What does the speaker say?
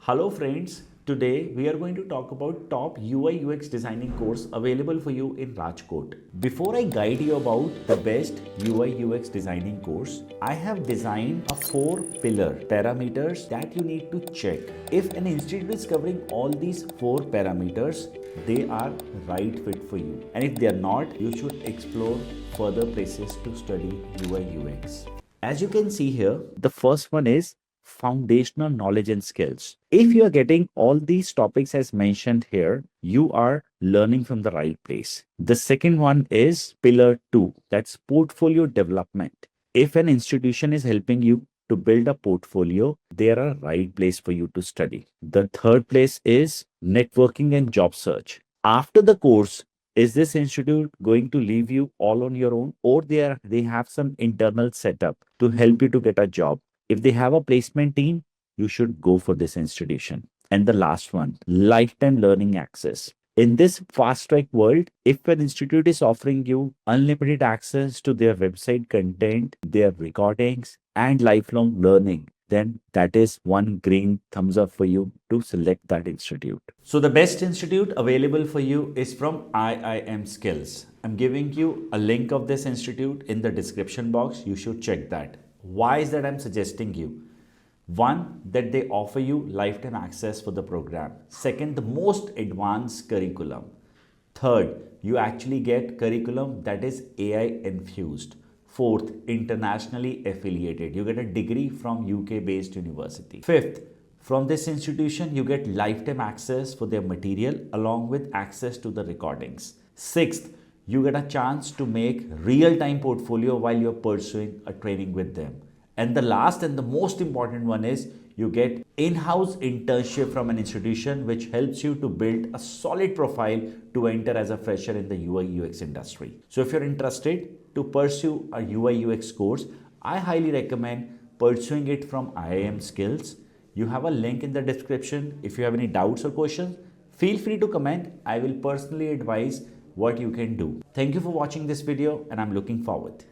Hello friends, today we are going to talk about top UI UX designing course available for you in Rajkot. Before I guide you about the best UI UX designing course, I have designed a 4-pillar parameters that you need to check. If an institute is covering all these 4 parameters, they are right fit for you. And if they are not, you should explore further places to study UI UX. As you can see here, the first one is foundational knowledge and skills. If you are getting all these topics as mentioned here, you are learning from the right place. The second one is pillar 2, that's portfolio development. If an institution is helping you to build a portfolio, they are a right place for you to study. The third place is networking and job search. After the course, is this institute going to leave you all on your own, or they have some internal setup to help you to get a job? If they have a placement team, you should go for this institution. And the last one, lifetime learning access. In this fast track world, if an institute is offering you unlimited access to their website content, their recordings, and lifelong learning, then that is one green thumbs up for you to select that institute. So the best institute available for you is from IIM Skills. I'm giving you a link of this institute in the description box. You should check that. Why is that I'm suggesting you? One, that they offer you lifetime access for the program. Second, the most advanced curriculum. Third, you actually get curriculum that is AI infused. Fourth, internationally affiliated. You get a degree from UK based university. Fifth, from this institution, you get lifetime access for their material along with access to the recordings. Sixth, you get a chance to make real-time portfolio while you're pursuing a training with them. And the last and the most important one is you get in-house internship from an institution which helps you to build a solid profile to enter as a fresher in the UI UX industry. So if you're interested to pursue a UI UX course, I highly recommend pursuing it from IIM Skills. You have a link in the description. If you have any doubts or questions, feel free to comment. I will personally advise what you can do. Thank you for watching this video and I'm looking forward.